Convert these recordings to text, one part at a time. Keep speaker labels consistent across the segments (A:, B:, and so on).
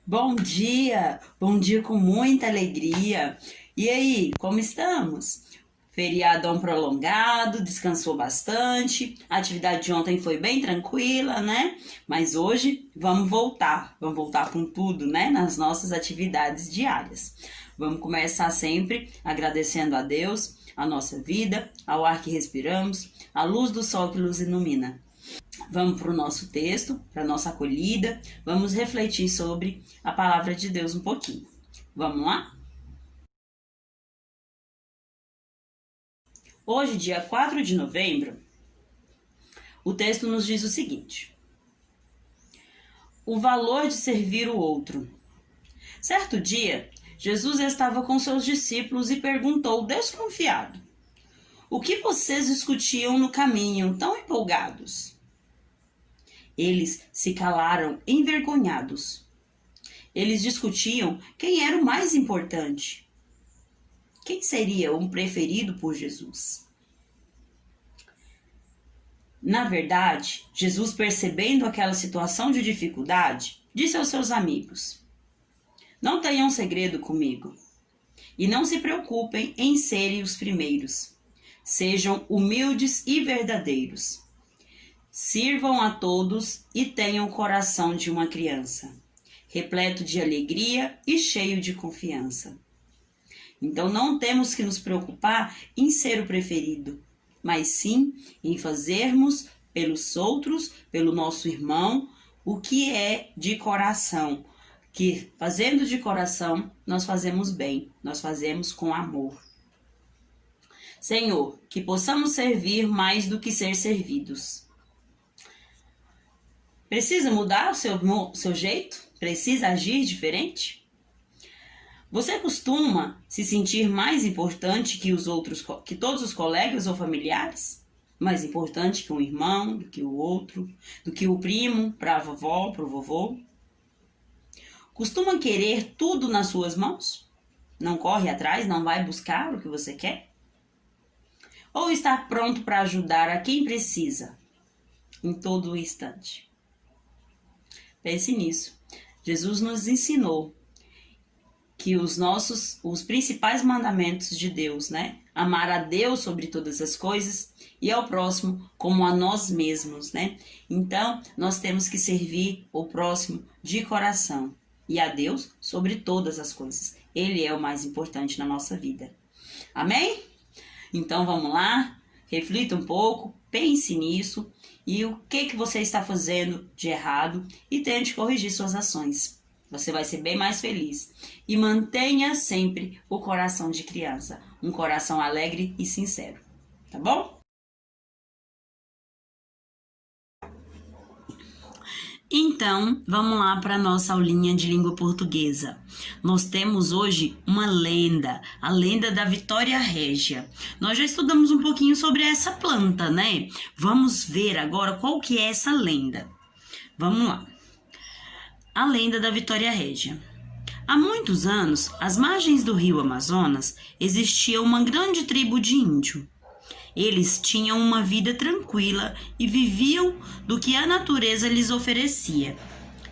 A: Bom dia com muita alegria. E aí, como estamos? Feriadão prolongado, descansou bastante. A atividade de ontem foi bem tranquila, né? Mas hoje vamos voltar com tudo, né? Nas nossas atividades diárias. Vamos começar sempre agradecendo a Deus, a nossa vida, ao ar que respiramos, a luz do sol que nos ilumina. Vamos para o nosso texto, para a nossa acolhida, vamos refletir sobre a palavra de Deus um pouquinho. Vamos lá? Hoje, dia 4 de novembro, o texto nos diz o seguinte: o valor de servir o outro. Certo dia, Jesus estava com seus discípulos e perguntou, desconfiado: o que vocês discutiam no caminho, tão empolgados? Eles se calaram, envergonhados. Eles discutiam quem era o mais importante. Quem seria o preferido por Jesus? Na verdade, Jesus, percebendo aquela situação de dificuldade, disse aos seus amigos: não tenham segredo comigo e não se preocupem em serem os primeiros. Sejam humildes e verdadeiros. Sirvam a todos e tenham o coração de uma criança, repleto de alegria e cheio de confiança. Então não temos que nos preocupar em ser o preferido, mas sim em fazermos pelos outros, pelo nosso irmão, o que é de coração. Que fazendo de coração, nós fazemos bem, nós fazemos com amor. Senhor, que possamos servir mais do que ser servidos. Precisa mudar o seu jeito? Precisa agir diferente? Você costuma se sentir mais importante que os outros, que todos os colegas ou familiares? Mais importante que um irmão, do que o outro, do que o primo, para a vovó, para o vovô? Costuma querer tudo nas suas mãos? Não corre atrás, não vai buscar o que você quer? Ou está pronto para ajudar a quem precisa, em todo o instante? Pense nisso. Jesus nos ensinou que os principais mandamentos de Deus, né? Amar a Deus sobre todas as coisas e ao próximo como a nós mesmos, né? Então, nós temos que servir o próximo de coração e a Deus sobre todas as coisas. Ele é o mais importante na nossa vida. Amém? Então, vamos lá, reflita um pouco, pense nisso e o que você está fazendo de errado e tente corrigir suas ações. Você vai ser bem mais feliz. E mantenha sempre o coração de criança, um coração alegre e sincero, tá bom? Então, vamos lá para a nossa aulinha de língua portuguesa. Nós temos hoje uma lenda, a lenda da Vitória Régia. Nós já estudamos um pouquinho sobre essa planta, né? Vamos ver agora qual que é essa lenda. Vamos lá. A lenda da Vitória Régia. Há muitos anos, às margens do rio Amazonas, existia uma grande tribo de índio. Eles tinham uma vida tranquila e viviam do que a natureza lhes oferecia.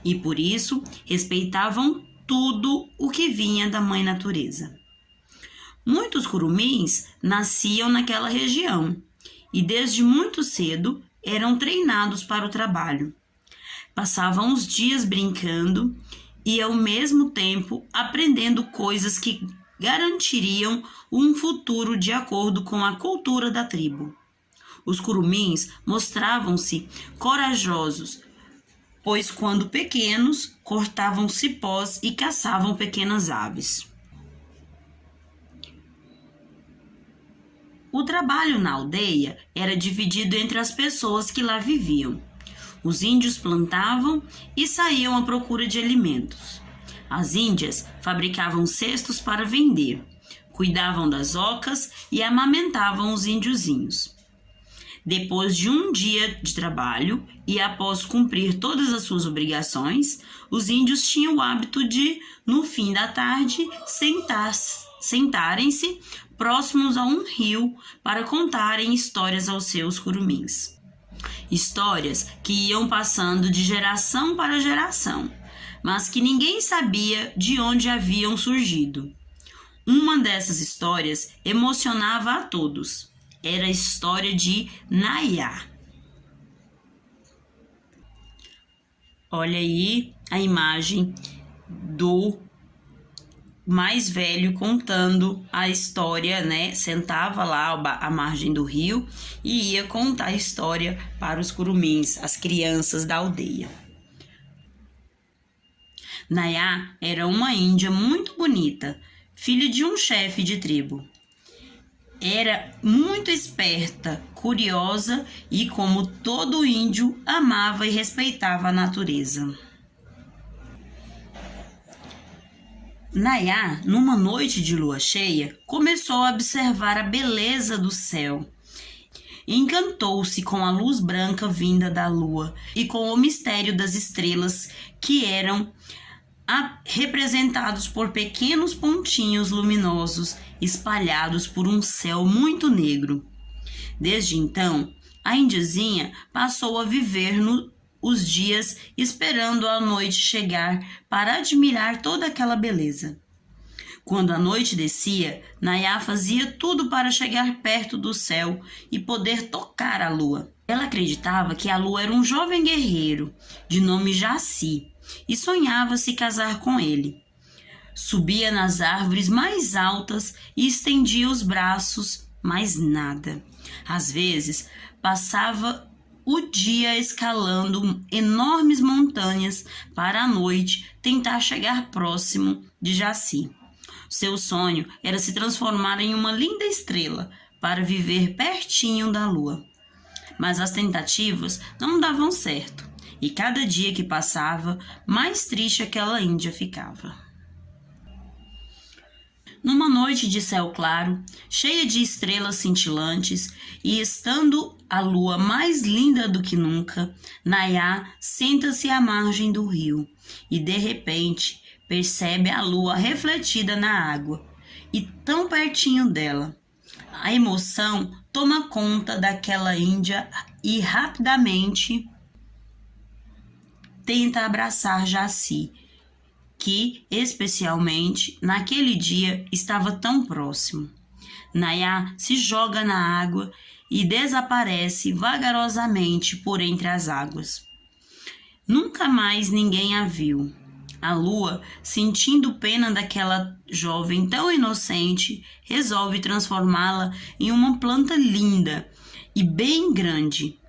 A: E por isso, respeitavam tudo o que vinha da mãe natureza. Muitos curumins nasciam naquela região e desde muito cedo eram treinados para o trabalho. Passavam os dias brincando e, ao mesmo tempo, aprendendo coisas que garantiriam um futuro de acordo com a cultura da tribo. Os curumins mostravam-se corajosos, pois quando pequenos cortavam cipós e caçavam pequenas aves. O trabalho na aldeia era dividido entre as pessoas que lá viviam. Os índios plantavam e saíam à procura de alimentos. As índias fabricavam cestos para vender, cuidavam das ocas e amamentavam os índiozinhos. Depois de um dia de trabalho e após cumprir todas as suas obrigações, os índios tinham o hábito de, no fim da tarde, sentarem-se próximos a um rio para contarem histórias aos seus curumins. Histórias que iam passando de geração para geração, mas que ninguém sabia de onde haviam surgido. Uma dessas histórias emocionava a todos. Era a história de Nayá. Olha aí a imagem do mais velho contando a história, né? Sentava lá à margem do rio e ia contar a história para os curumins, as crianças da aldeia. Nayá era uma índia muito bonita, filha de um chefe de tribo. Era muito esperta, curiosa e, como todo índio, amava e respeitava a natureza. Nayá, numa noite de lua cheia, começou a observar a beleza do céu. Encantou-se com a luz branca vinda da lua e com o mistério das estrelas que eram representados por pequenos pontinhos luminosos espalhados por um céu muito negro. Desde então, a indiazinha passou a viver os dias esperando a noite chegar para admirar toda aquela beleza. Quando a noite descia, Nayá fazia tudo para chegar perto do céu e poder tocar a lua. Ela acreditava que a lua era um jovem guerreiro, de nome Jaci, e sonhava se casar com ele. Subia nas árvores mais altas e estendia os braços, mas nada. Às vezes, passava o dia escalando enormes montanhas para à noite tentar chegar próximo de Jaci. Seu sonho era se transformar em uma linda estrela para viver pertinho da lua. Mas as tentativas não davam certo, e cada dia que passava, mais triste aquela índia ficava. Numa noite de céu claro, cheia de estrelas cintilantes e estando a lua mais linda do que nunca, Nayá senta-se à margem do rio e, de repente, percebe a lua refletida na água e tão pertinho dela. A emoção toma conta daquela índia e rapidamente tenta abraçar Jaci, que, especialmente, naquele dia estava tão próximo. Nayá se joga na água e desaparece vagarosamente por entre as águas. Nunca mais ninguém a viu. A lua, sentindo pena daquela jovem tão inocente, resolve transformá-la em uma planta linda e bem grande.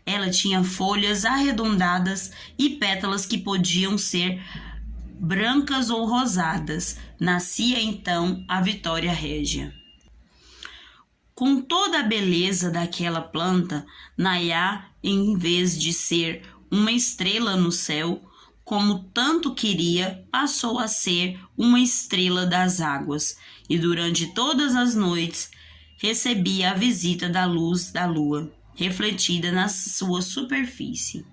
A: Ela tinha folhas arredondadas e pétalas que podiam ser brancas ou rosadas. Nascia então a Vitória Régia. Com toda a beleza daquela planta, Nayá, em vez de ser uma estrela no céu, como tanto queria, passou a ser uma estrela das águas, e durante todas as noites recebia a visita da luz da lua, refletida na sua superfície.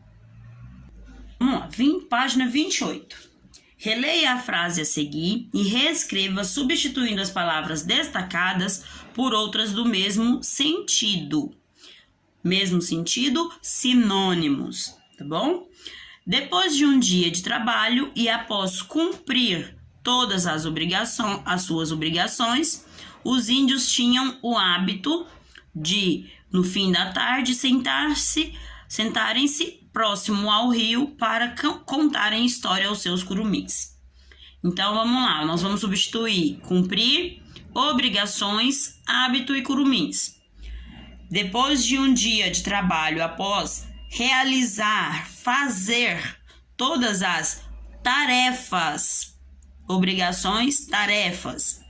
A: Vamos lá, página 28. Releia a frase a seguir e reescreva substituindo as palavras destacadas por outras do mesmo sentido. Mesmo sentido, sinônimos, tá bom? Depois de um dia de trabalho e após cumprir todas as suas obrigações, os índios tinham o hábito de, no fim da tarde, sentarem-se próximo ao rio para contarem história aos seus curumins. Então, vamos lá, nós vamos substituir cumprir, obrigações, hábito e curumins. Depois de um dia de trabalho, após fazer todas as tarefas, obrigações, tarefas,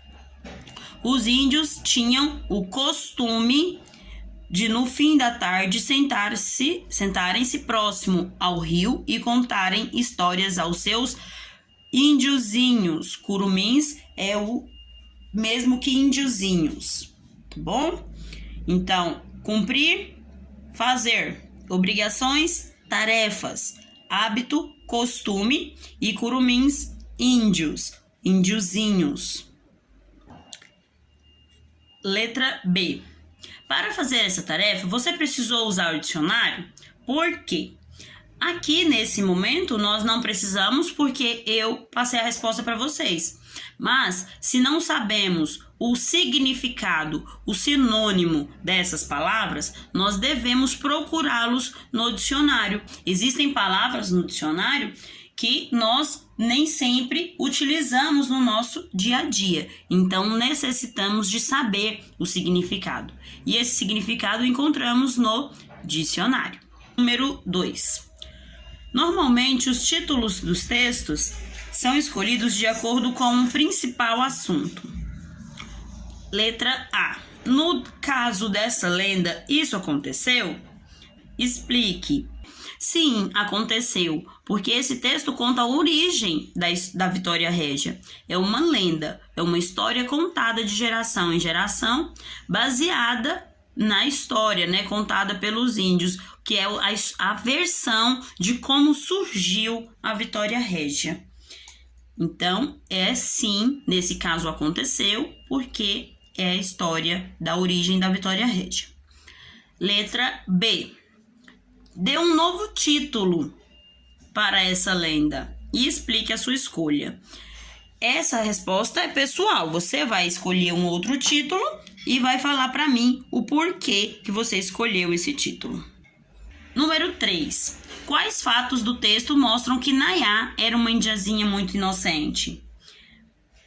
A: os índios tinham o costume de, no fim da tarde, sentarem-se próximo ao rio e contarem histórias aos seus índiozinhos. Curumins é o mesmo que índiozinhos, tá bom? Então, cumprir, fazer, obrigações, tarefas, hábito, costume, e curumins, índios, índiozinhos. Letra B. Para fazer essa tarefa, você precisou usar o dicionário? Por quê? Aqui, nesse momento, nós não precisamos porque eu passei a resposta para vocês. Mas, se não sabemos o significado, o sinônimo dessas palavras, nós devemos procurá-los no dicionário. Existem palavras no dicionário que nós nem sempre utilizamos no nosso dia a dia. Então, necessitamos de saber o significado. E esse significado encontramos no dicionário. Número 2. Normalmente, os títulos dos textos são escolhidos de acordo com um principal assunto. Letra A. No caso dessa lenda, isso aconteceu? Explique. Sim, aconteceu, porque esse texto conta a origem da Vitória Régia. É uma lenda, é uma história contada de geração em geração, baseada na história, né, contada pelos índios, que é a versão de como surgiu a Vitória Régia. Então, sim, nesse caso aconteceu, porque é a história da origem da Vitória Régia. Letra B. Dê um novo título para essa lenda e explique a sua escolha. Essa resposta é pessoal. Você vai escolher um outro título e vai falar para mim o porquê que você escolheu esse título. Número 3. Quais fatos do texto mostram que Nayá era uma indiazinha muito inocente?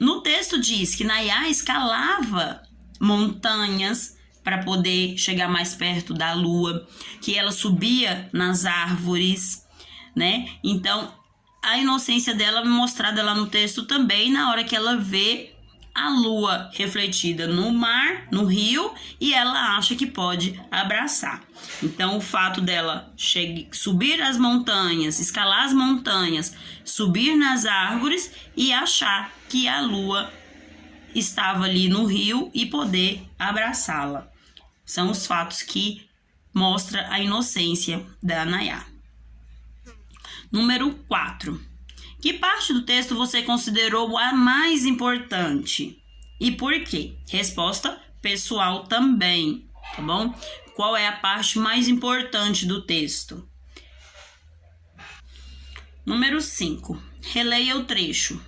A: No texto diz que Nayá escalava montanhas para poder chegar mais perto da lua, que ela subia nas árvores, né? Então, a inocência dela é mostrada lá no texto também, na hora que ela vê a lua refletida no mar, no rio, e ela acha que pode abraçar. Então, o fato dela subir as montanhas, escalar as montanhas, subir nas árvores e achar que a lua estava ali no rio e poder abraçá-la. São os fatos que mostram a inocência da Nayá. Número 4. Que parte do texto você considerou a mais importante? E por quê? Resposta pessoal também, tá bom? Qual é a parte mais importante do texto? Número 5. Releia o trecho.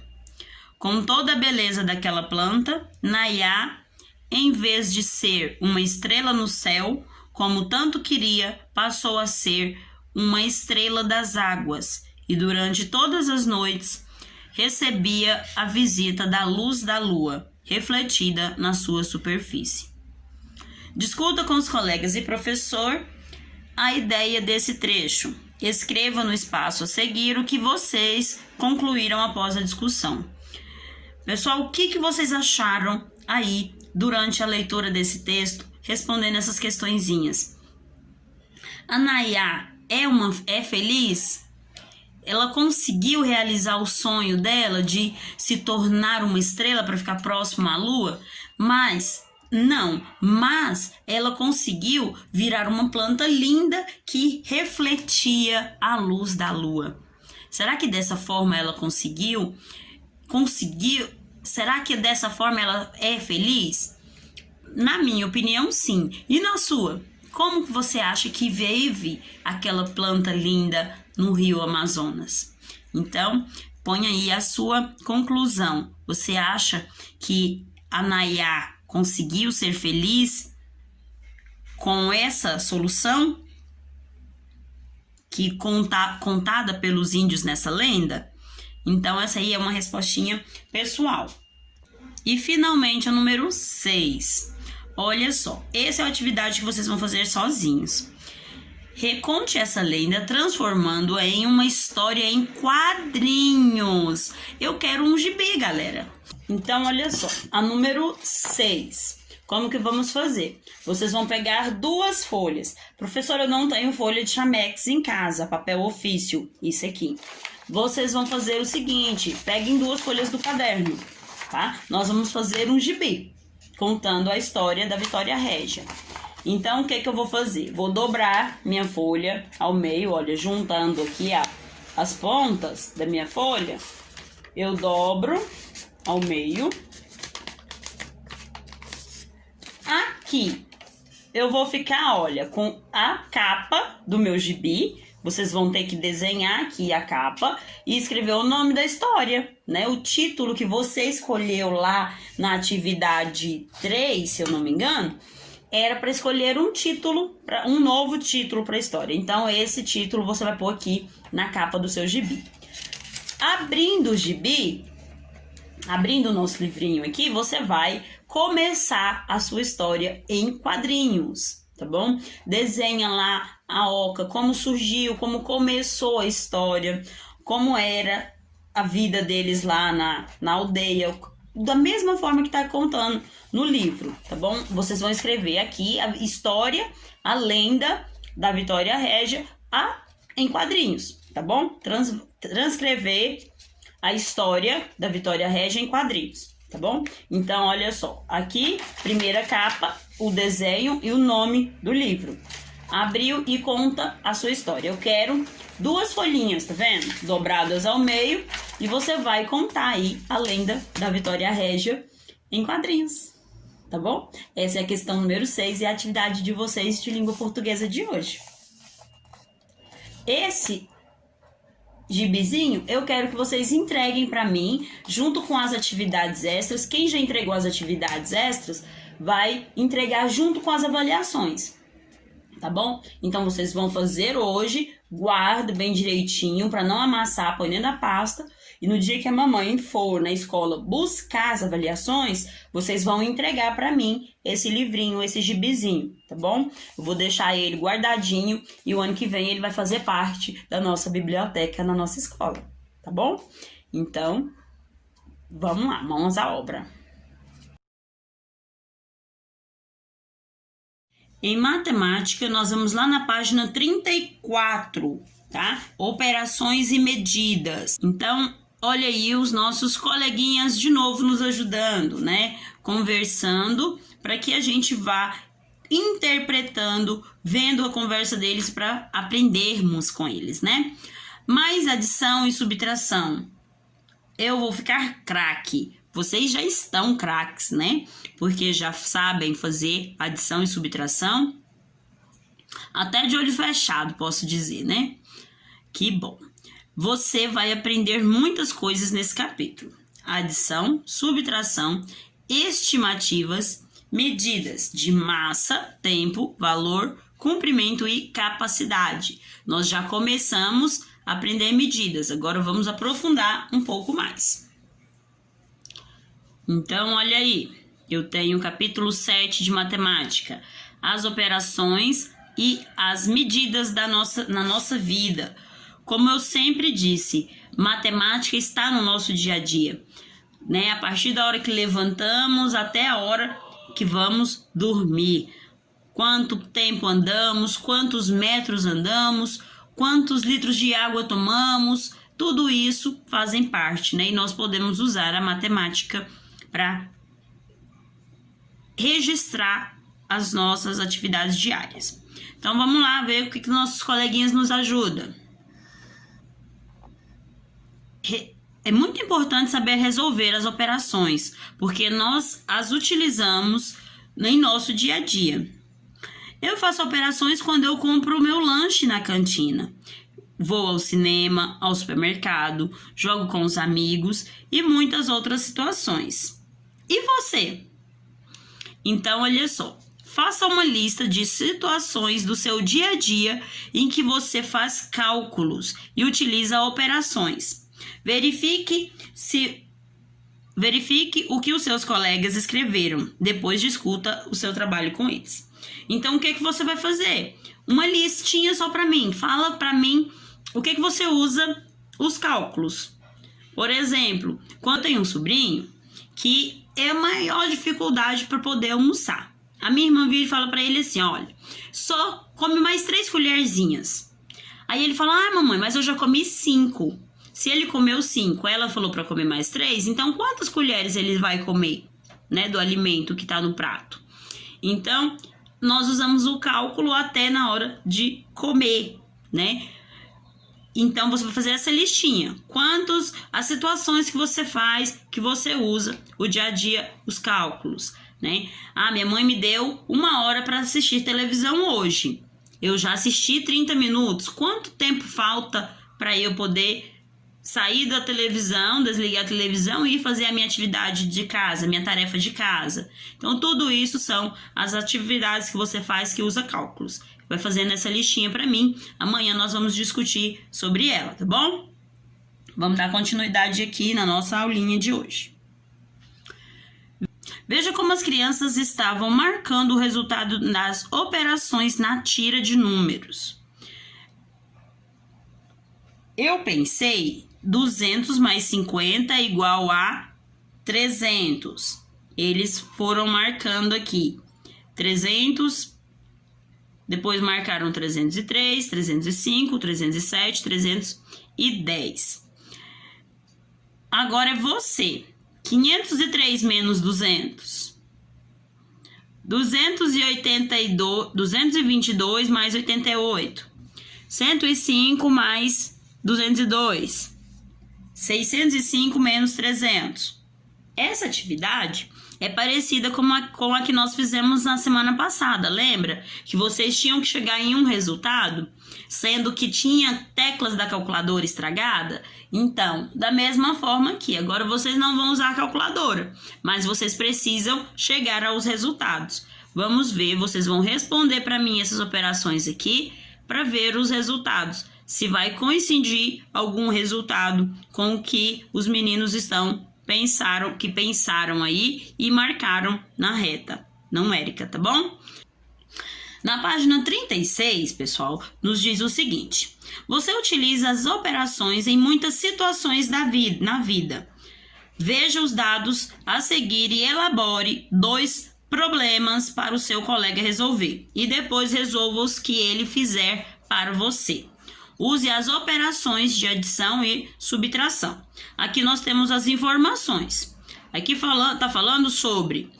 A: Com toda a beleza daquela planta, Nayá, em vez de ser uma estrela no céu, como tanto queria, passou a ser uma estrela das águas, e durante todas as noites recebia a visita da luz da lua, refletida na sua superfície. Discuta com os colegas e professor a ideia desse trecho. Escreva no espaço a seguir o que vocês concluíram após a discussão. Pessoal, o que vocês acharam aí durante a leitura desse texto, respondendo essas questõezinhas? A Nayá é feliz? Ela conseguiu realizar o sonho dela de se tornar uma estrela para ficar próxima à lua? Mas ela conseguiu virar uma planta linda que refletia a luz da lua. Será que dessa forma ela conseguiu? Será que dessa forma ela é feliz? Na minha opinião, sim. E na sua? Como você acha que vive aquela planta linda no rio Amazonas? Então, põe aí a sua conclusão. Você acha que a Nayá conseguiu ser feliz com essa solução que contada pelos índios nessa lenda? Então, essa aí é uma respostinha pessoal. E, finalmente, a número 6. Olha só, essa é a atividade que vocês vão fazer sozinhos. Reconte essa lenda transformando-a em uma história em quadrinhos. Eu quero um gibi, galera. Então, olha só, a número 6. Como que vamos fazer? Vocês vão pegar 2 folhas. Professora, eu não tenho folha de chamex em casa, papel ofício, isso aqui. Vocês vão fazer o seguinte, peguem 2 folhas do caderno, tá? Nós vamos fazer um gibi, contando a história da Vitória Régia. Então, o que eu vou fazer? Vou dobrar minha folha ao meio, olha, juntando aqui as pontas da minha folha. Eu dobro ao meio. Aqui, eu vou ficar, olha, com a capa do meu gibi. vocês vão ter que desenhar aqui a capa e escrever o nome da história, né? O título que você escolheu lá na atividade 3, se eu não me engano, era para escolher um novo título para a história. Então, esse título você vai pôr aqui na capa do seu gibi. Abrindo o gibi, abrindo o nosso livrinho aqui, você vai começar a sua história em quadrinhos, tá bom? Desenha lá a oca, como surgiu, como começou a história, como era a vida deles lá na aldeia, da mesma forma que tá contando no livro, tá bom? Vocês vão escrever aqui a história, a lenda da Vitória Régia em quadrinhos, tá bom? Transcrever a história da Vitória Régia em quadrinhos, tá bom? Então, olha só, aqui, primeira capa, o desenho e o nome do livro. Abriu e conta a sua história. Eu quero 2 folhinhas, tá vendo? Dobradas ao meio, e você vai contar aí a lenda da Vitória Régia em quadrinhos, tá bom? Essa é a questão número 6 e a atividade de vocês de língua portuguesa de hoje. Esse gibizinho, eu quero que vocês entreguem para mim, junto com as atividades extras. Quem já entregou as atividades extras, vai entregar junto com as avaliações, tá bom? Então, vocês vão fazer hoje, guarda bem direitinho para não amassar, põe dentro da pasta. E no dia que a mamãe for na escola buscar as avaliações, vocês vão entregar para mim esse livrinho, esse gibizinho, tá bom? Eu vou deixar ele guardadinho e o ano que vem ele vai fazer parte da nossa biblioteca na nossa escola, tá bom? Então, vamos lá, mãos à obra. Em matemática, nós vamos lá na página 34, tá? Operações e medidas. Então, olha aí os nossos coleguinhas de novo nos ajudando, né? Conversando para que a gente vá interpretando, vendo a conversa deles para aprendermos com eles, né? Mais adição e subtração. Eu vou ficar craque. Vocês já estão craques, né? Porque já sabem fazer adição e subtração. Até de olho fechado, posso dizer, né? Que bom. Você vai aprender muitas coisas nesse capítulo. Adição, subtração, estimativas, medidas de massa, tempo, valor, comprimento e capacidade. Nós já começamos a aprender medidas. Agora vamos aprofundar um pouco mais. Então, olha aí, eu tenho o capítulo 7 de matemática, as operações e as medidas na nossa vida. Como eu sempre disse, matemática está no nosso dia a dia, né? A partir da hora que levantamos até a hora que vamos dormir. Quanto tempo andamos, quantos metros andamos, quantos litros de água tomamos, tudo isso fazem parte, né? E nós podemos usar a matemática para registrar as nossas atividades diárias. Então, vamos lá ver o que nossos coleguinhas nos ajudam. É muito importante saber resolver as operações, porque nós as utilizamos em nosso dia a dia. Eu faço operações quando eu compro o meu lanche na cantina. Vou ao cinema, ao supermercado, jogo com os amigos e muitas outras situações. E você? Então, olha só. Faça uma lista de situações do seu dia a dia em que você faz cálculos e utiliza operações. Verifique o que os seus colegas escreveram. Depois discuta o seu trabalho com eles. Então, o que você vai fazer? Uma listinha só para mim. Fala para mim o que você usa os cálculos. Por exemplo, quando eu tenho um sobrinho que é a maior dificuldade para poder almoçar. A minha irmã vira e fala para ele assim, olha, só come mais 3 colherzinhas. Aí ele fala, mamãe, mas eu já comi 5. Se ele comeu 5, ela falou para comer mais 3, então quantas colheres ele vai comer, né, do alimento que está no prato? Então, nós usamos o cálculo até na hora de comer, né? Então, você vai fazer essa listinha. As situações que você faz, que você usa o dia a dia, os cálculos, né? Minha mãe me deu 1 hora para assistir televisão hoje. Eu já assisti 30 minutos. Quanto tempo falta para eu poder sair da televisão, desligar a televisão e fazer a minha atividade de casa, minha tarefa de casa? Então, tudo isso são as atividades que você faz que usa cálculos. Vai fazendo essa listinha para mim. Amanhã nós vamos discutir sobre ela, tá bom? Vamos dar continuidade aqui na nossa aulinha de hoje. Veja como as crianças estavam marcando o resultado das operações na tira de números. Eu pensei 200 mais 50 é igual a 300. Eles foram marcando aqui 300, depois marcaram 303, 305, 307, 310. Agora é você. 503 menos 200. 222 mais 88. 105 mais 202. 605 menos 300. Essa atividade é parecida com a que nós fizemos na semana passada. Lembra que vocês tinham que chegar em um resultado, sendo que tinha teclas da calculadora estragada? Então, da mesma forma aqui, agora vocês não vão usar a calculadora, mas vocês precisam chegar aos resultados. Vamos ver, vocês vão responder para mim essas operações aqui para ver os resultados. Se vai coincidir algum resultado com o que os meninos pensaram aí e marcaram na reta numérica, tá bom? Na página 36, pessoal, nos diz o seguinte: você utiliza as operações em muitas situações na vida. Veja os dados a seguir e elabore 2 problemas para o seu colega resolver. E depois resolva os que ele fizer para você. Use as operações de adição e subtração. Aqui nós temos as informações. Aqui tá falando sobre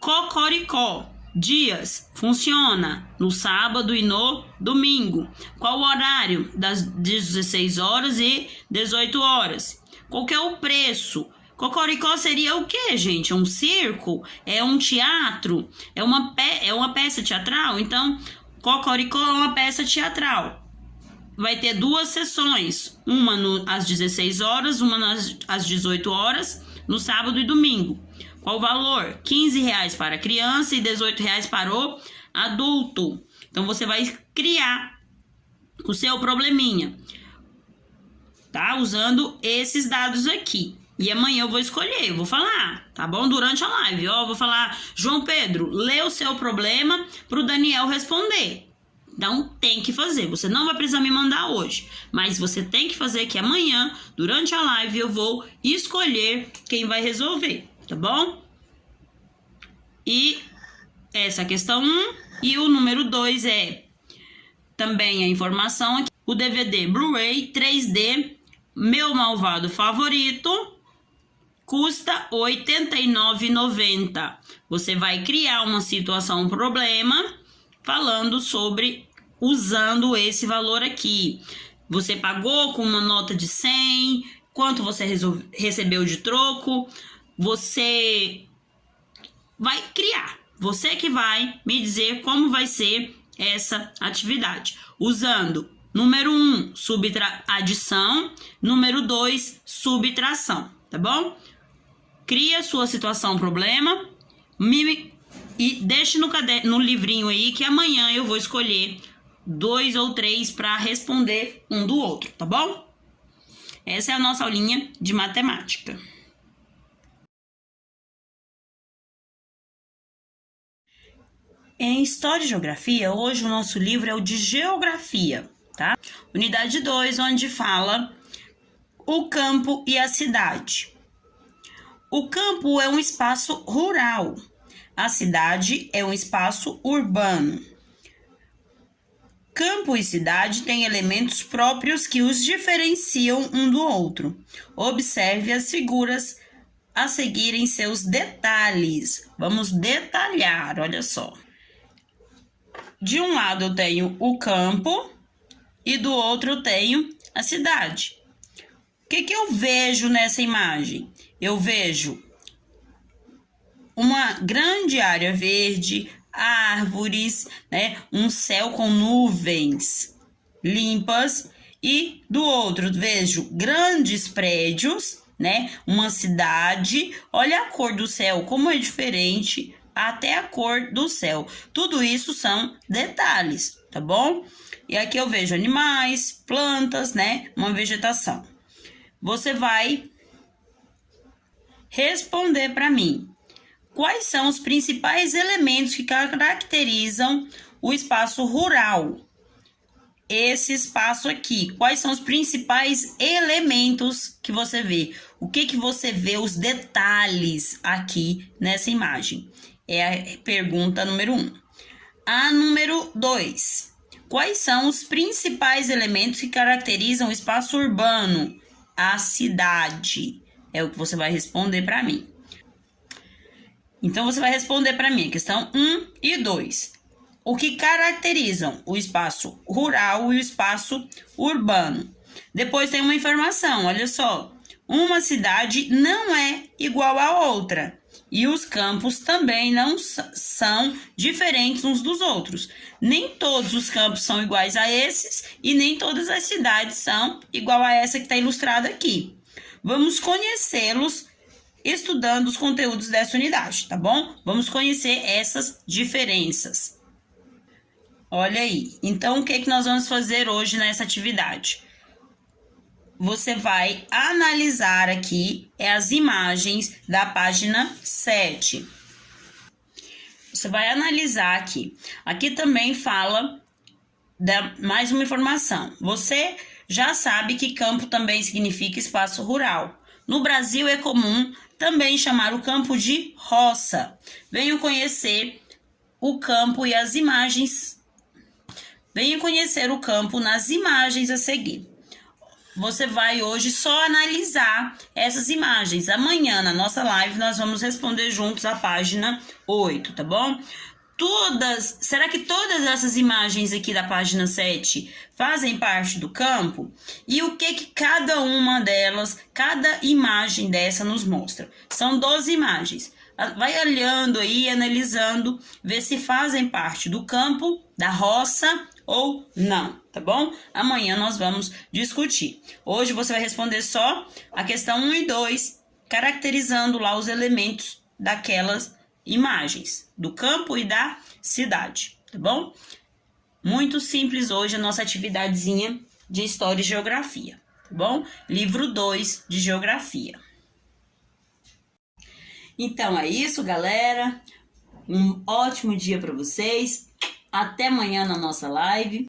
A: cocoricó. Dias, funciona no sábado e no domingo. Qual o horário? Das 16 horas e 18 horas. Qual que é o preço? Cocoricó seria o quê, gente? É um circo? É um teatro? É uma peça teatral? Então, Cocoricó é uma peça teatral. Vai ter 2 sessões. Uma às 16 horas, uma às 18 horas, no sábado e domingo. Qual o valor? R$15 para a criança e R$18 para o adulto. Então, você vai criar o seu probleminha, tá? Usando esses dados aqui. E amanhã eu vou escolher, eu vou falar, tá bom? Durante a live, ó, eu vou falar: João Pedro, lê o seu problema para o Daniel responder. Então, tem que fazer. Você não vai precisar me mandar hoje, mas você tem que fazer que amanhã, durante a live, eu vou escolher quem vai resolver. Tá bom? E essa é a questão 1. E o número 2 é também a informação aqui. O DVD Blu-ray 3D Meu Malvado Favorito custa R$ 89,90. Você vai criar uma situação, um problema, falando sobre, usando esse valor aqui. Você pagou com uma nota de 100, quanto você recebeu de troco. Você vai criar. Você que vai me dizer como vai ser essa atividade. Usando número 1, adição. Número 2, subtração. Tá bom? Cria sua situação, problema. E deixe no livrinho aí que amanhã eu vou escolher 2 ou 3 para responder um do outro. Tá bom? Essa é a nossa aulinha de matemática. Em História e Geografia, hoje o nosso livro é o de Geografia, tá? Unidade 2, onde fala o campo e a cidade. O campo é um espaço rural. A cidade é um espaço urbano. Campo e cidade têm elementos próprios que os diferenciam um do outro. Observe as figuras a seguir em seus detalhes. Vamos detalhar, olha só. De um lado eu tenho o campo e do outro eu tenho a cidade. O que eu vejo nessa imagem? Eu vejo uma grande área verde, árvores, né? Um céu com nuvens limpas. E do outro, vejo grandes prédios, né? Uma cidade. Olha a cor do céu, como é diferente até a cor do céu. Tudo isso são detalhes, tá bom? E aqui eu vejo animais, plantas, né? Uma vegetação. Você vai responder para mim. Quais são os principais elementos que caracterizam o espaço rural? Esse espaço aqui, quais são os principais elementos que você vê? O que você vê, os detalhes aqui nessa imagem? É a pergunta número 1. A número 2. Quais são os principais elementos que caracterizam o espaço urbano? A cidade. É o que você vai responder para mim. Então, você vai responder para mim a questão 1 e 2. O que caracterizam o espaço rural e o espaço urbano. Depois tem uma informação, olha só. Uma cidade não é igual à outra. E os campos também não são diferentes uns dos outros. Nem todos os campos são iguais a esses e nem todas as cidades são igual a essa que está ilustrada aqui. Vamos conhecê-los estudando os conteúdos dessa unidade, tá bom? Vamos conhecer essas diferenças. Olha aí. Então, o que nós vamos fazer hoje nessa atividade? Você vai analisar aqui as imagens da página 7. Você vai analisar aqui. Aqui também fala mais uma informação. Você já sabe que campo também significa espaço rural. No Brasil é comum também chamar o campo de roça. Venham conhecer o campo e as imagens. Venham conhecer o campo nas imagens a seguir. Você vai hoje só analisar essas imagens. Amanhã, na nossa live, nós vamos responder juntos a página 8, tá bom? Será que todas essas imagens aqui da página 7 fazem parte do campo? E o que cada uma delas, cada imagem dessa nos mostra? São 12 imagens. Vai olhando aí, analisando, ver se fazem parte do campo, da roça ou não, tá bom? Amanhã nós vamos discutir. Hoje você vai responder só a questão 1 e 2, caracterizando lá os elementos daquelas imagens, do campo e da cidade, tá bom? Muito simples hoje a nossa atividadezinha de História e Geografia, tá bom? Livro 2 de Geografia. Então é isso, galera. Um ótimo dia para vocês. Até amanhã na nossa live.